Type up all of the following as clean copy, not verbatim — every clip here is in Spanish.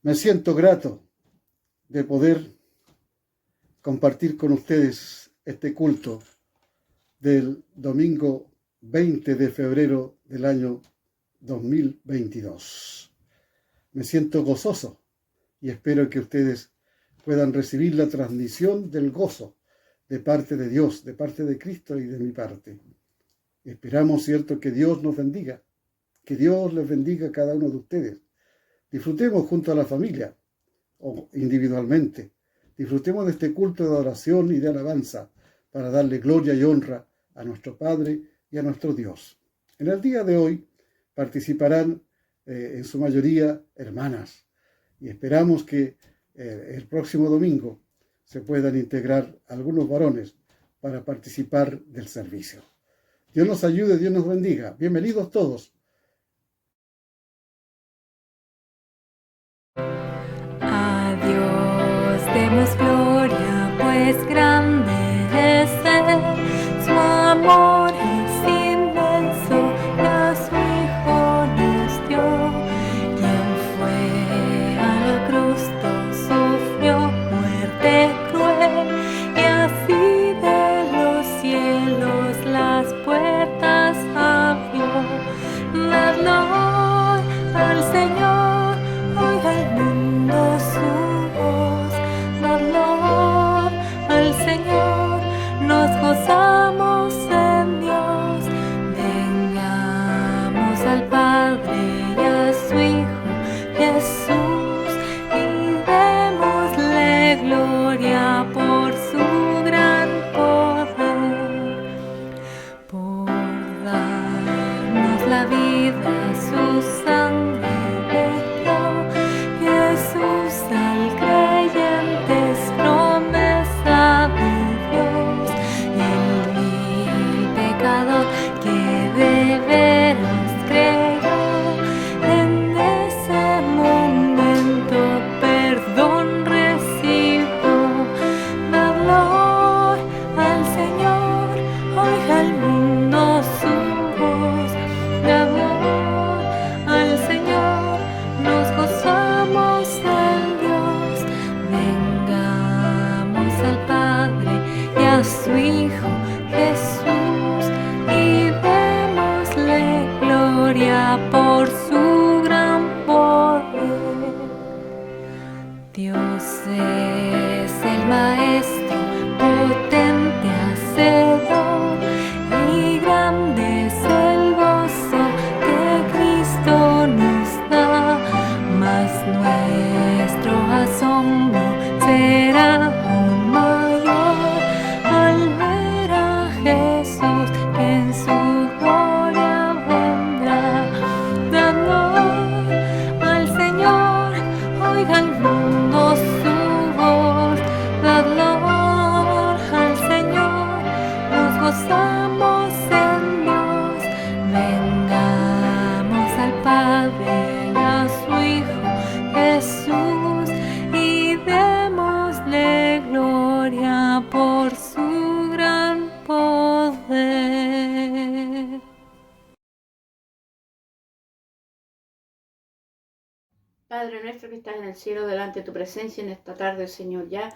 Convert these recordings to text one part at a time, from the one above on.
Me siento grato de poder compartir con ustedes este culto del domingo 20 de febrero del año 2022. Me siento gozoso y espero que ustedes puedan recibir la transmisión del gozo de parte de Dios, de parte de Cristo y de mi parte. Esperamos, cierto, que Dios nos bendiga, que Dios les bendiga a cada uno de ustedes. Disfrutemos junto a la familia o individualmente. Disfrutemos de este culto de oración y de alabanza para darle gloria y honra a nuestro Padre y a nuestro Dios. En el día de hoy participarán en su mayoría hermanas y esperamos que el próximo domingo se puedan integrar algunos varones para participar del servicio. Dios nos ayude, Dios nos bendiga. Bienvenidos todos. A Dios demos gloria, pues grande es Él, su amor es inmenso, y a su Hijo nos dio. Quien fue a la cruz, sufrió muerte cruel, y así de los cielos las puertas abrió. Dadlo al Señor, oiga el mundo su voz. Dadlo al Señor, nos gozamos en Dios. Vengamos al Padre y a su Hijo Jesús, y démosle gloria por su gran poder, por darnos la vida, su sangre vertió. Jesús al creyente es promesa de Dios, el vil pecador que de veras creyó, en ese momento perdón recibió. Dadlo al Señor, oiga el mundo su voz. Dadlo al Señor, nos gozamos en Dios. Vengamos al Padre y a su Hijo Jesús, y démosle gloria por su gran poder. Dios es el Maestro, potente Hacedor, y grande es el gozo que Cristo nos da. Mas nuestro asombro será aún mayor al ver a Jesús, que en su gloria vendrá. Dadlo al Señor, oiga el mundo su voz. Dadlo al Señor, nos gozamos en Dios. Vengamos al Padre y a su Hijo Jesús, y démosle gloria por su gran poder. Padre nuestro que estás en el cielo, delante de tu presencia en esta tarde, Señor, ya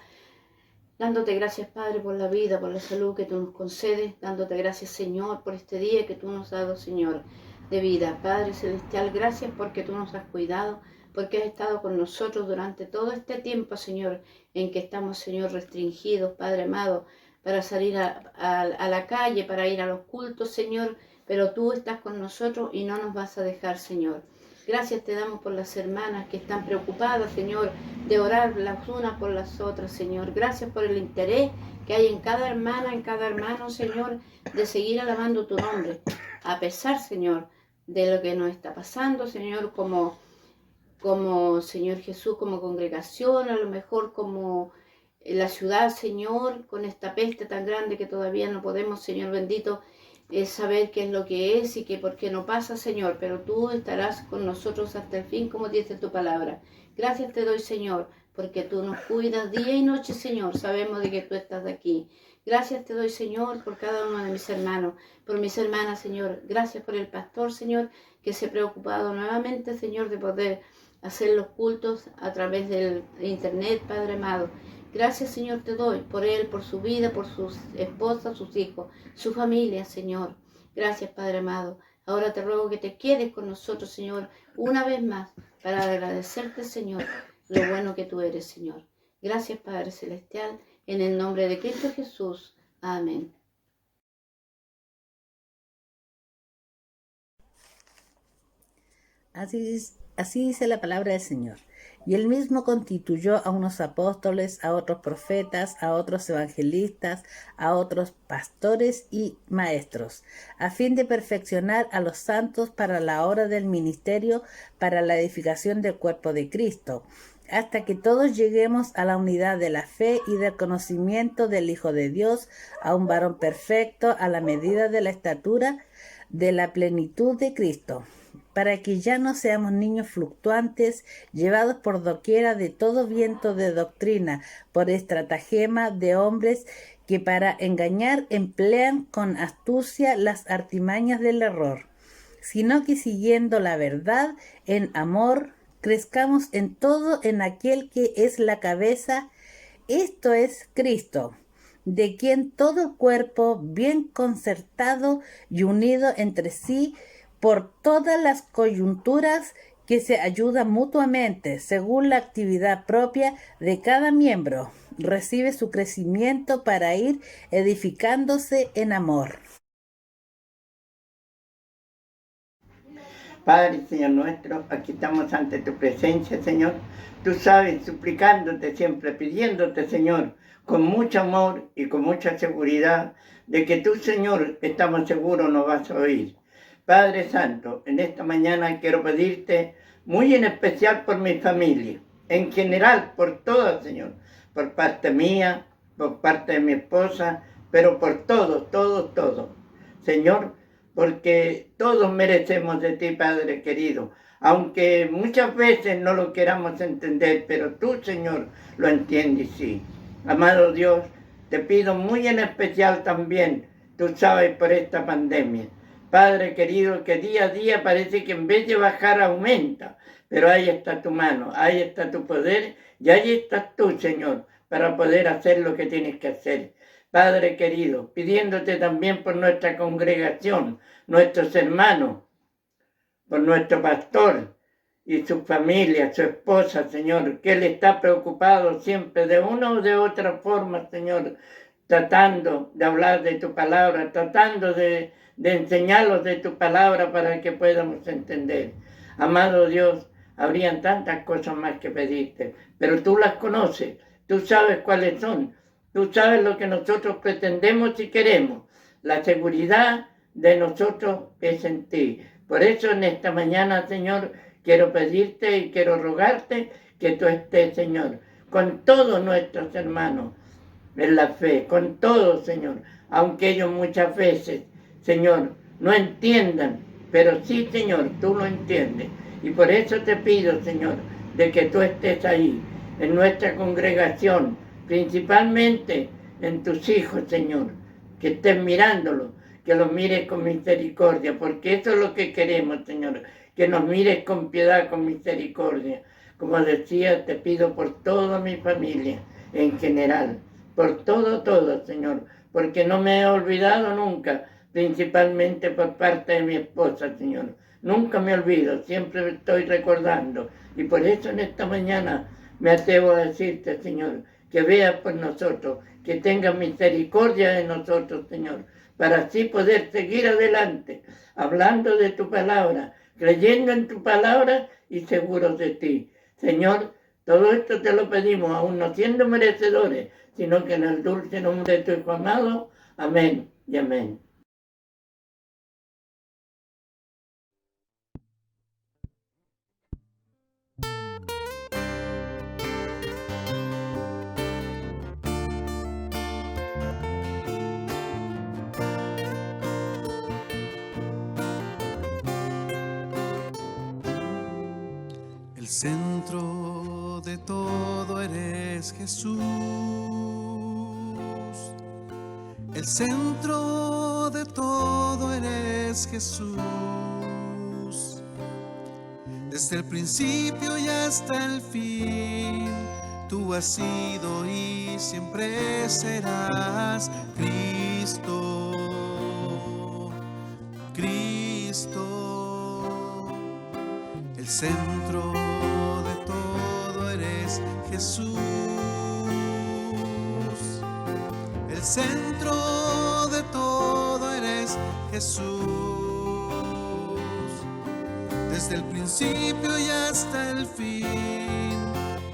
dándote gracias, Padre, por la vida, por la salud que tú nos concedes, dándote gracias, Señor, por este día que tú nos has dado, Señor, de vida. Padre Celestial, gracias porque tú nos has cuidado, porque has estado con nosotros durante todo este tiempo, Señor, en que estamos, Señor, restringidos, Padre amado, para salir a la calle, para ir a los cultos, Señor, pero tú estás con nosotros y no nos vas a dejar, Señor. Gracias te damos por las hermanas que están preocupadas, Señor, de orar las unas por las otras, Señor. Gracias por el interés que hay en cada hermana, en cada hermano, Señor, de seguir alabando tu nombre. A pesar, Señor, de lo que nos está pasando, Señor, como Señor Jesús, como congregación, a lo mejor como la ciudad, Señor, con esta peste tan grande que todavía no podemos, Señor bendito, saber qué es lo que es y que por qué no pasa, Señor, pero tú estarás con nosotros hasta el fin, como dice tu palabra. Gracias te doy, Señor, porque tú nos cuidas día y noche, Señor. Sabemos de que tú estás aquí. Gracias te doy, Señor, por cada uno de mis hermanos, por mis hermanas, Señor. Gracias por el pastor, Señor, que se ha preocupado nuevamente, Señor, de poder hacer los cultos a través del internet, Padre amado. Gracias, Señor, te doy por él, por su vida, por sus esposas, sus hijos, su familia, Señor. Gracias, Padre amado. Ahora te ruego que te quedes con nosotros, Señor, una vez más, para agradecerte, Señor, lo bueno que tú eres, Señor. Gracias, Padre Celestial, en el nombre de Cristo Jesús. Amén. Así dice la palabra del Señor. Y él mismo constituyó a unos apóstoles, a otros profetas, a otros evangelistas, a otros pastores y maestros, a fin de perfeccionar a los santos para la obra del ministerio, para la edificación del cuerpo de Cristo, hasta que todos lleguemos a la unidad de la fe y del conocimiento del Hijo de Dios, a un varón perfecto, a la medida de la estatura de la plenitud de Cristo, para que ya no seamos niños fluctuantes, llevados por doquiera de todo viento de doctrina, por estratagema de hombres que para engañar emplean con astucia las artimañas del error, sino que siguiendo la verdad en amor, crezcamos en todo en aquel que es la cabeza, esto es Cristo, de quien todo el cuerpo, bien concertado y unido entre sí, por todas las coyunturas que se ayudan mutuamente según la actividad propia de cada miembro, recibe su crecimiento para ir edificándose en amor. Padre, Señor nuestro, aquí estamos ante tu presencia, Señor. Tú sabes, suplicándote siempre, pidiéndote, Señor, con mucho amor y con mucha seguridad, de que tú, Señor, estamos seguros nos vas a oír. Padre Santo, en esta mañana quiero pedirte muy en especial por mi familia, en general por todas, Señor, por parte mía, por parte de mi esposa, pero por todos, Señor, porque todos merecemos de ti, Padre querido, aunque muchas veces no lo queramos entender, pero tú, Señor, lo entiendes, sí. Amado Dios, te pido muy en especial también, tú sabes, por esta pandemia. Padre querido, que día a día parece que en vez de bajar aumenta, pero ahí está tu mano, ahí está tu poder y ahí estás tú, Señor, para poder hacer lo que tienes que hacer. Padre querido, pidiéndote también por nuestra congregación, nuestros hermanos, por nuestro pastor y su familia, su esposa, Señor, que él está preocupado siempre de una o de otra forma, Señor, tratando de hablar de tu palabra, tratando de enseñarlos de tu palabra para que podamos entender. Amado Dios, habrían tantas cosas más que pedirte, pero tú las conoces, tú sabes cuáles son, tú sabes lo que nosotros pretendemos y queremos. La seguridad de nosotros es en ti. Por eso en esta mañana, Señor, quiero pedirte y quiero rogarte que tú estés, Señor, con todos nuestros hermanos en la fe, con todos, Señor, aunque ellos muchas veces, Señor, no entiendan, pero sí, Señor, tú lo entiendes. Y por eso te pido, Señor, de que tú estés ahí, en nuestra congregación, principalmente en tus hijos, Señor, que estés mirándolos, que los mires con misericordia, porque eso es lo que queremos, Señor, que nos mires con piedad, con misericordia. Como decía, te pido por toda mi familia en general, por todo, Señor, porque no me he olvidado nunca, principalmente por parte de mi esposa, Señor. Nunca me olvido, siempre estoy recordando. Y por eso en esta mañana me atrevo a decirte, Señor, que veas por nosotros, que tengas misericordia de nosotros, Señor, para así poder seguir adelante, hablando de tu palabra, creyendo en tu palabra y seguros de ti. Señor, todo esto te lo pedimos, aún no siendo merecedores, sino que en el dulce nombre de tu Hijo amado. Amén y amén. El centro de todo eres Jesús. El centro de todo eres Jesús. desde el principio y hasta el fin. Tú has sido y siempre serás Cristo, Cristo. El centro de todo eres Jesús. El centro de todo eres Jesús. Desde el principio y hasta el fin,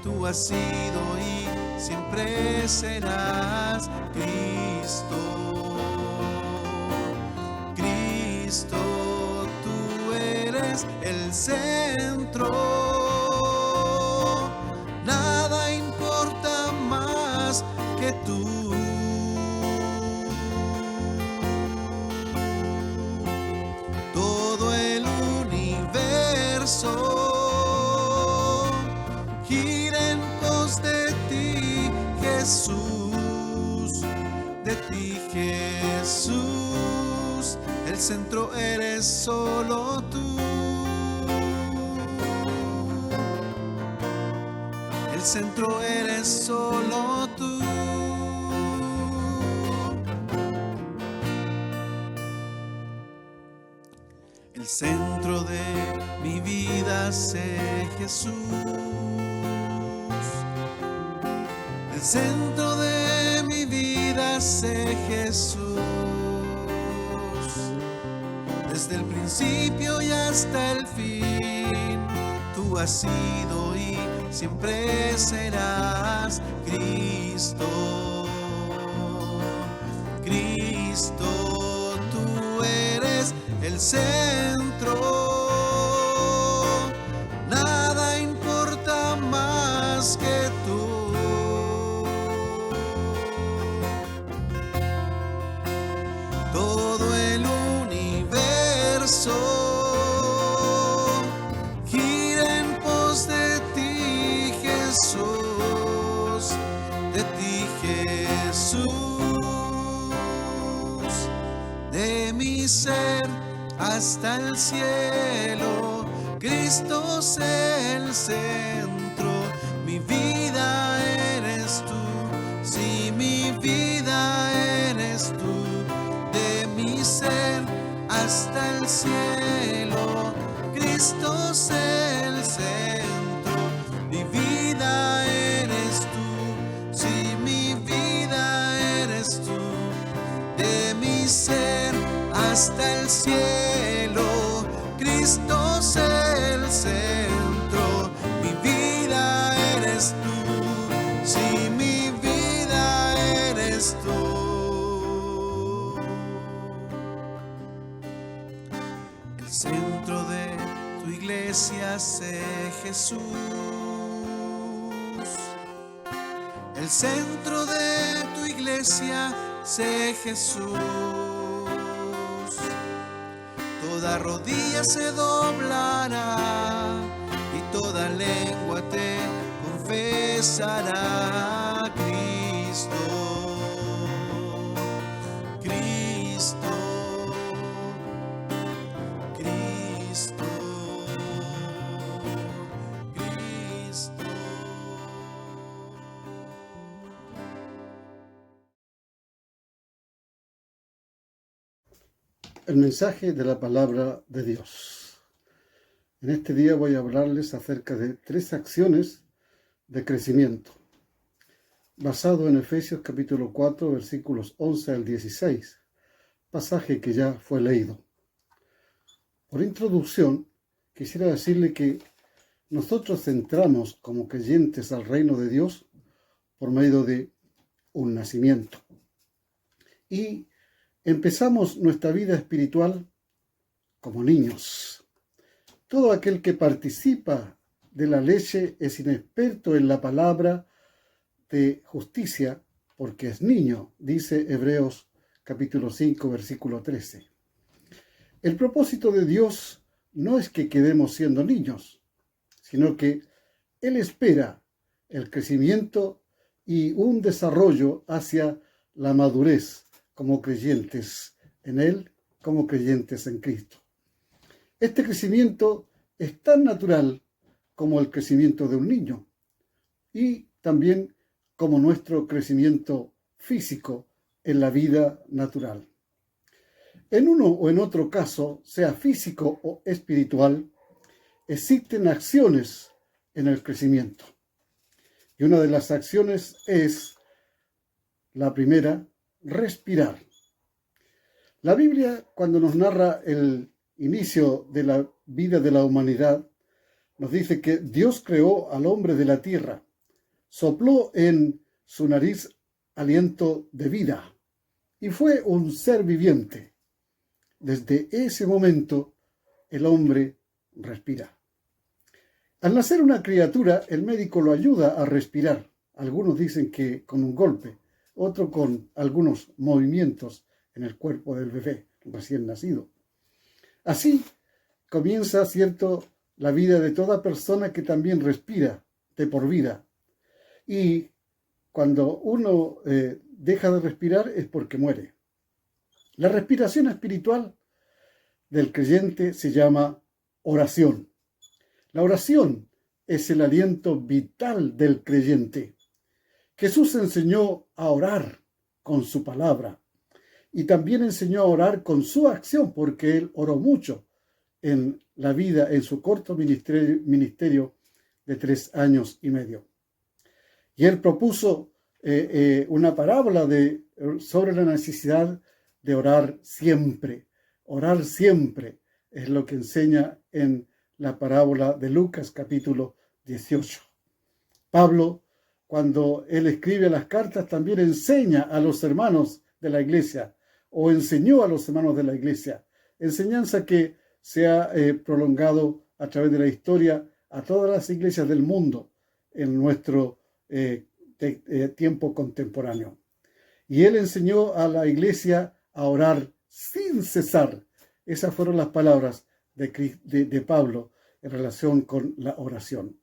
tú has sido y siempre serás Cristo, Cristo. Tú eres el centro, nada importa más que tú. Todo el universo gira en pos de ti, Jesús, de ti, Jesús. El centro eres solo tú. El centro eres solo tú. El centro de mi vida sé Jesús. El centro de mi vida sé Jesús. Desde el principio y hasta el fin, tú has sido y siempre serás Cristo, Cristo. Tú eres el centro, nada importa más que tú. Todo el universo gira en pos de ti, Jesús, de ti, Jesús. De mi ser hasta el cielo, Cristo es el centro. Mi vida eres tú, sí, mi vida eres tú. De mi ser hasta el cielo, Cristo es el centro. Mi vida eres tú, sí, mi vida eres tú. De mi ser hasta el cielo, Cristo es el centro. Mi vida eres tú, sí, mi vida eres tú. El centro de tu iglesia sé Jesús. El centro de tu iglesia sé Jesús. Toda rodilla se doblará y toda lengua te confesará. Cristo, Cristo, Cristo, Cristo. El mensaje de la palabra de Dios. En este día voy a hablarles acerca de 3 acciones de crecimiento, basado en Efesios capítulo 4, versículos 11 al 16, pasaje que ya fue leído. Por introducción, quisiera decirle que nosotros entramos como creyentes al reino de Dios por medio de un nacimiento. Y empezamos nuestra vida espiritual como niños. Todo aquel que participa de la leche es inexperto en la palabra de justicia porque es niño, dice Hebreos capítulo 5, versículo 13. El propósito de Dios no es que quedemos siendo niños, sino que Él espera el crecimiento y un desarrollo hacia la madurez como creyentes en Él, como creyentes en Cristo. Este crecimiento es tan natural como el crecimiento de un niño y también como nuestro crecimiento físico en la vida natural. En uno o en otro caso, sea físico o espiritual, existen acciones en el crecimiento. Y una de las acciones es, la primera, respirar. La Biblia, cuando nos narra el inicio de la vida de la humanidad, nos dice que Dios creó al hombre de la tierra, sopló en su nariz aliento de vida y fue un ser viviente. Desde ese momento, el hombre respira. Al nacer una criatura, el médico lo ayuda a respirar. Algunos dicen que con un golpe, otros con algunos movimientos en el cuerpo del bebé recién nacido. Así comienza, ¿cierto?, la vida de toda persona que también respira de por vida. Y cuando uno deja de respirar es porque muere. La respiración espiritual del creyente se llama oración. La oración es el aliento vital del creyente. Jesús enseñó a orar con su palabra y también enseñó a orar con su acción, porque él oró mucho en la vida, en su corto ministerio de 3 años y medio. Y él propuso una parábola sobre la necesidad de orar siempre. Orar siempre es lo que enseña en la parábola de Lucas capítulo 18. Pablo, cuando él escribe las cartas, también enseña a los hermanos de la iglesia, o enseñó a los hermanos de la iglesia, enseñanza que se ha prolongado a través de la historia a todas las iglesias del mundo en nuestro tiempo contemporáneo. Y él enseñó a la iglesia a orar sin cesar. Esas fueron las palabras de Pablo en relación con la oración.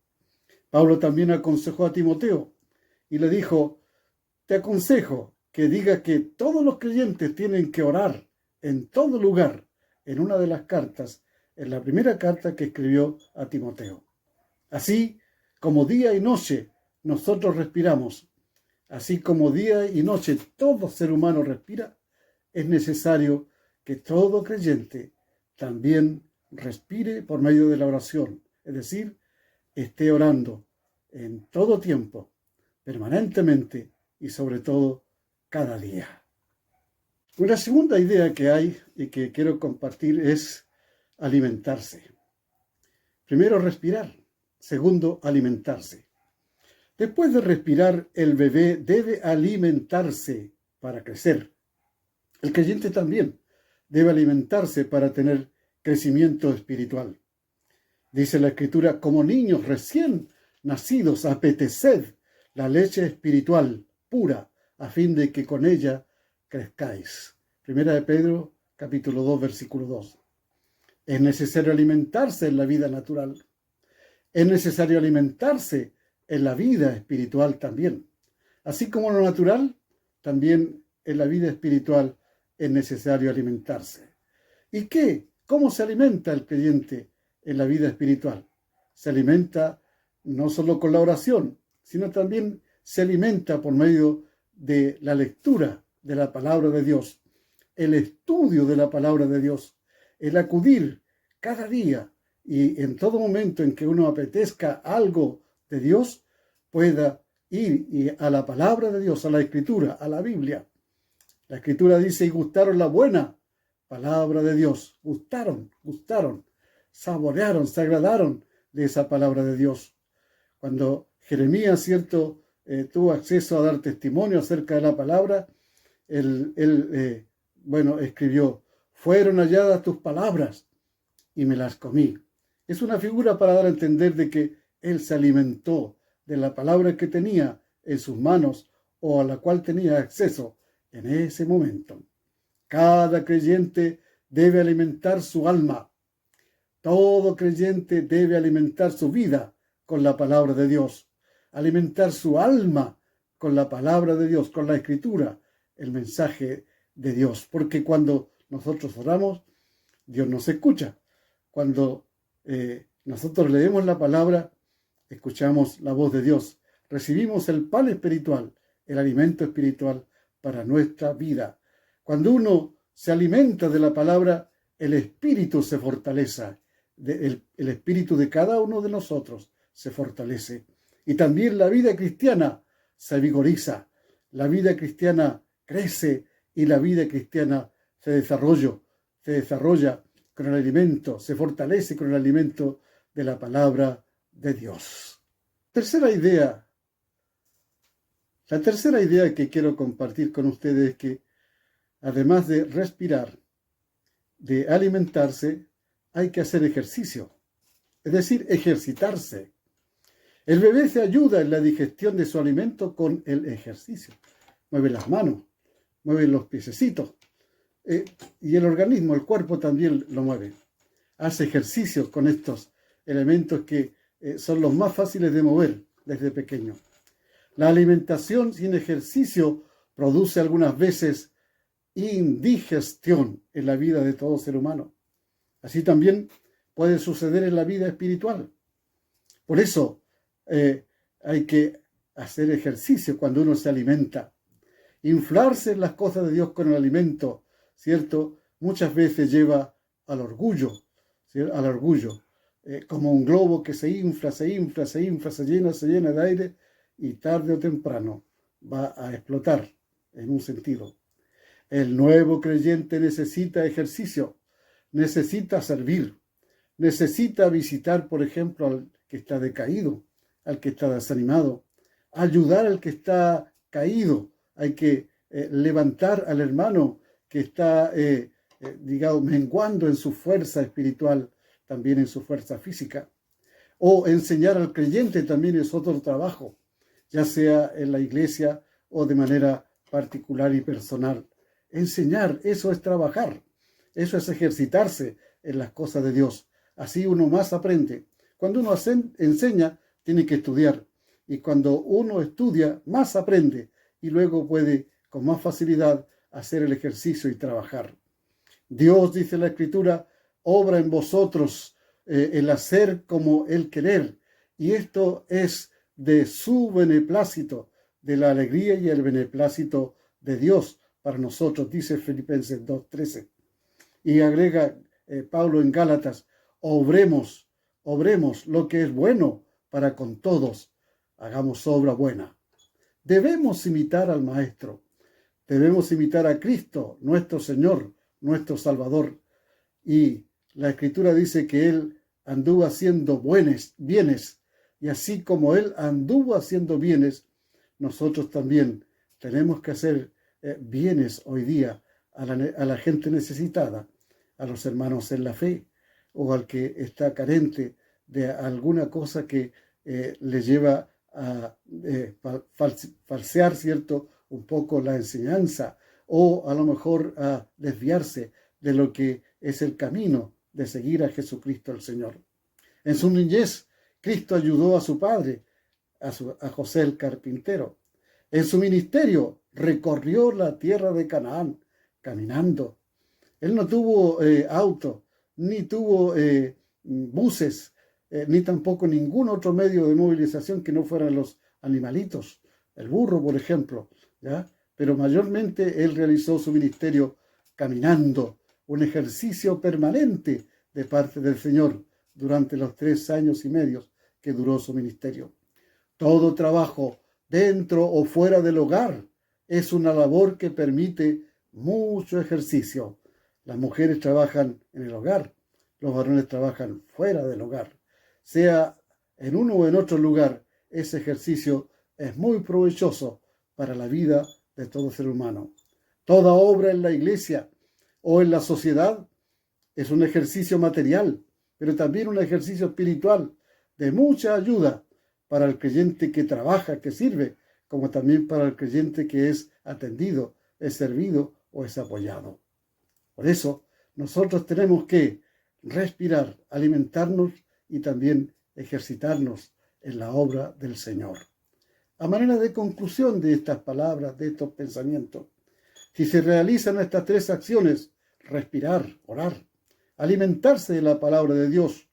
Pablo también aconsejó a Timoteo y le dijo: te aconsejo que diga que todos los creyentes tienen que orar en todo lugar, en una de las cartas, en la primera carta que escribió a Timoteo. Así como día y noche nosotros respiramos, así como día y noche todo ser humano respira, es necesario que todo creyente también respire por medio de la oración, es decir, esté orando en todo tiempo, permanentemente y sobre todo cada día. Una segunda idea que hay y que quiero compartir es alimentarse. Primero, respirar. Segundo, alimentarse. Después de respirar, el bebé debe alimentarse para crecer. El creyente también debe alimentarse para tener crecimiento espiritual. Dice la Escritura: como niños recién nacidos, apeteced la leche espiritual pura, a fin de que con ella crezcáis. Primera de Pedro, capítulo 2, versículo 2. Es necesario alimentarse en la vida natural. Es necesario alimentarse en la vida espiritual también. Así como lo natural, también en la vida espiritual es necesario alimentarse. ¿Y qué? ¿Cómo se alimenta el creyente en la vida espiritual? Se alimenta no solo con la oración, sino también se alimenta por medio de la lectura de la palabra de Dios, el estudio de la palabra de Dios, el acudir cada día y en todo momento en que uno apetezca algo de Dios, pueda ir a la palabra de Dios, a la Escritura, a la Biblia. La Escritura dice: y gustaron la buena palabra de Dios. Gustaron, saborearon, se agradaron de esa palabra de Dios. Cuando Jeremías, ¿cierto?, tuvo acceso a dar testimonio acerca de la palabra, él escribió: fueron halladas tus palabras y me las comí. Es una figura para dar a entender de que él se alimentó de la palabra que tenía en sus manos o a la cual tenía acceso en ese momento. Cada creyente debe alimentar su alma. Todo creyente debe alimentar su vida con la palabra de Dios. Alimentar su alma con la palabra de Dios, con la Escritura, el mensaje de Dios. Porque cuando nosotros oramos, Dios nos escucha. Cuando Nosotros leemos la palabra, escuchamos la voz de Dios, recibimos el pan espiritual, el alimento espiritual para nuestra vida. Cuando uno se alimenta de la palabra, el espíritu se fortalece, el espíritu de cada uno de nosotros se fortalece. Y también la vida cristiana se vigoriza, la vida cristiana crece y la vida cristiana se desarrolla con el alimento, se fortalece con el alimento de la palabra de Dios. La tercera idea que quiero compartir con ustedes es que además de respirar, de alimentarse, hay que hacer ejercicio, es decir, ejercitarse. El bebé se ayuda en la digestión de su alimento con el ejercicio. Mueve las manos, mueve los piececitos, y el organismo, el cuerpo también lo mueve. Hace ejercicios con estos elementos que son los más fáciles de mover desde pequeño. La alimentación sin ejercicio produce algunas veces indigestión en la vida de todo ser humano. Así también puede suceder en la vida espiritual. Por eso hay que hacer ejercicio cuando uno se alimenta. Inflarse en las cosas de Dios con el alimento, ¿cierto? Muchas veces lleva al orgullo, ¿cierto? Al orgullo. Como un globo que se infla, se llena de aire y tarde o temprano va a explotar en un sentido. El nuevo creyente necesita ejercicio, necesita servir, necesita visitar, por ejemplo, al que está decaído, al que está desanimado, ayudar al que está caído. Hay que levantar al hermano que está, digamos, menguando en su fuerza espiritual, también en su fuerza física. O enseñar al creyente también es otro trabajo, ya sea en la iglesia o de manera particular y personal. Enseñar, eso es trabajar, eso es ejercitarse en las cosas de Dios. Así uno más aprende. Cuando uno enseña, tiene que estudiar. Y cuando uno estudia, más aprende. Y luego puede, con más facilidad, hacer el ejercicio y trabajar. Dios, dice la Escritura, obra en vosotros el hacer como el querer. Y esto es de su beneplácito, de la alegría y el beneplácito de Dios para nosotros, dice Filipenses 2:13. Y agrega Pablo en Gálatas, obremos lo que es bueno para con todos, hagamos obra buena. Debemos imitar al Maestro, debemos imitar a Cristo, nuestro Señor, nuestro Salvador. Y la Escritura dice que Él anduvo haciendo bienes, y así como Él anduvo haciendo bienes, nosotros también tenemos que hacer bienes hoy día a la gente necesitada, a los hermanos en la fe, o al que está carente de alguna cosa que le lleva a falsear, ¿cierto?, un poco la enseñanza, o a lo mejor a desviarse de lo que es el camino de seguir a Jesucristo el Señor. En su niñez, Cristo ayudó a su padre, a José el carpintero. En su ministerio, recorrió la tierra de Canaán caminando. Él no tuvo auto, ni tuvo buses, ni tampoco ningún otro medio de movilización que no fueran los animalitos, el burro, por ejemplo, ¿ya? Pero mayormente él realizó su ministerio caminando, un ejercicio permanente de parte del Señor durante los 3 años y medio que duró su ministerio. Todo trabajo, dentro o fuera del hogar, es una labor que permite mucho ejercicio. Las mujeres trabajan en el hogar, los varones trabajan fuera del hogar. Sea en uno o en otro lugar, ese ejercicio es muy provechoso para la vida de todo ser humano. Toda obra en la iglesia o en la sociedad es un ejercicio material, pero también un ejercicio espiritual de mucha ayuda para el creyente que trabaja, que sirve, como también para el creyente que es atendido, es servido o es apoyado. Por eso, nosotros tenemos que respirar, alimentarnos y también ejercitarnos en la obra del Señor. A manera de conclusión de estas palabras, de estos pensamientos, si se realizan estas 3 acciones, respirar, orar, alimentarse de la palabra de Dios,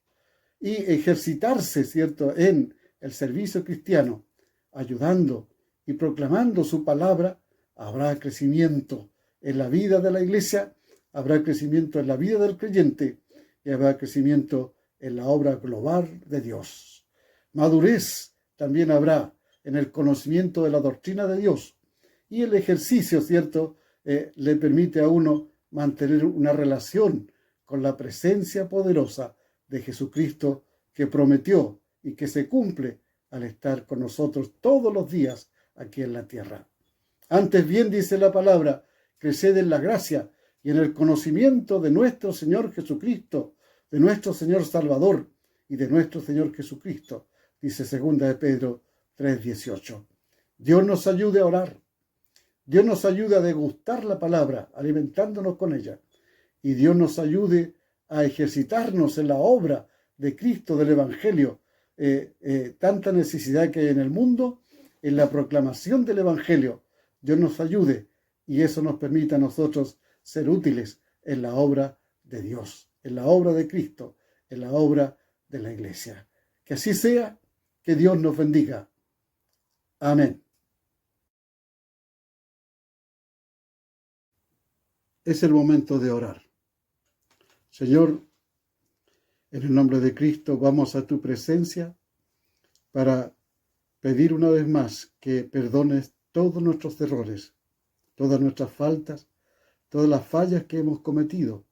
y ejercitarse, ¿cierto?, en el servicio cristiano, ayudando y proclamando su palabra, habrá crecimiento en la vida de la iglesia, habrá crecimiento en la vida del creyente y habrá crecimiento en la obra global de Dios. Madurez también habrá en el conocimiento de la doctrina de Dios, y el ejercicio, ¿cierto?, le permite a uno mantener una relación con la presencia poderosa de Jesucristo, que prometió y que se cumple al estar con nosotros todos los días aquí en la tierra. Antes bien, dice la palabra, creced en la gracia y en el conocimiento de nuestro Señor Jesucristo, de nuestro Señor Salvador y de nuestro Señor Jesucristo, dice 2 de Pedro 3:18. Dios nos ayude a orar. Dios nos ayude a degustar la palabra, alimentándonos con ella. Y Dios nos ayude a ejercitarnos en la obra de Cristo, del Evangelio. Tanta necesidad que hay en el mundo, en la proclamación del Evangelio. Dios nos ayude y eso nos permite a nosotros ser útiles en la obra de Dios, en la obra de Cristo, en la obra de la Iglesia. Que así sea, que Dios nos bendiga. Amén. Es el momento de orar. Señor, en el nombre de Cristo vamos a tu presencia para pedir una vez más que perdones todos nuestros errores, todas nuestras faltas, todas las fallas que hemos cometido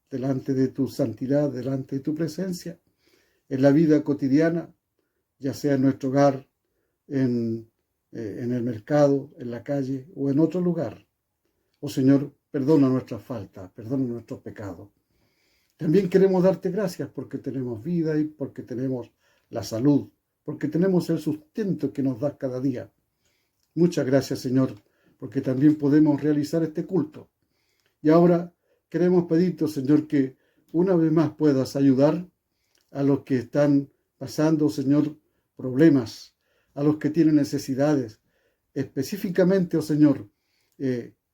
delante de tu santidad, delante de tu presencia, en la vida cotidiana, ya sea en nuestro hogar, en el mercado, en la calle o en otro lugar. Oh Señor, perdona nuestras faltas, perdona nuestros pecados. También queremos darte gracias porque tenemos vida y porque tenemos la salud, porque tenemos el sustento que nos das cada día. Muchas gracias, Señor, porque también podemos realizar este culto. Y ahora queremos pedirte, Señor, que una vez más puedas ayudar a los que están pasando, Señor, problemas, a los que tienen necesidades. Específicamente, oh Señor,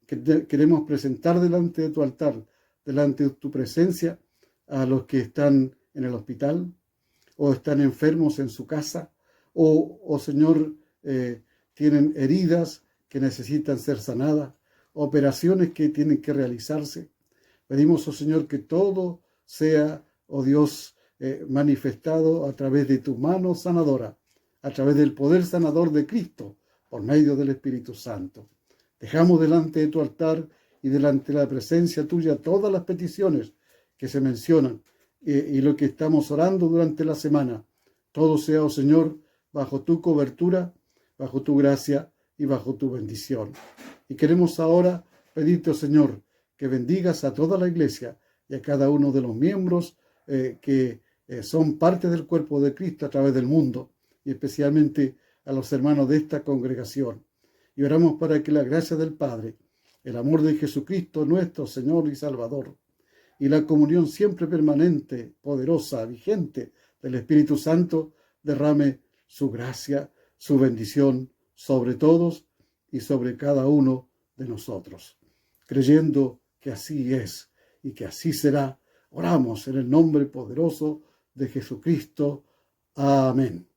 queremos presentar delante de tu altar, delante de tu presencia, a los que están en el hospital o están enfermos en su casa o Señor, tienen heridas que necesitan ser sanadas, operaciones que tienen que realizarse. Pedimos, oh Señor, que todo sea, oh Dios, manifestado a través de tu mano sanadora, a través del poder sanador de Cristo, por medio del Espíritu Santo. Dejamos delante de tu altar y delante de la presencia tuya todas las peticiones que se mencionan y lo que estamos orando durante la semana. Todo sea, oh Señor, bajo tu cobertura, bajo tu gracia y bajo tu bendición. Y queremos ahora pedirte, oh Señor, que bendigas a toda la iglesia y a cada uno de los miembros que son parte del cuerpo de Cristo a través del mundo, y especialmente a los hermanos de esta congregación. Y oramos para que la gracia del Padre, el amor de Jesucristo, nuestro Señor y Salvador, y la comunión siempre permanente, poderosa, vigente del Espíritu Santo, derrame su gracia, su bendición sobre todos y sobre cada uno de nosotros. Creyendo que así es y que así será, oramos en el nombre poderoso de Jesucristo. Amén.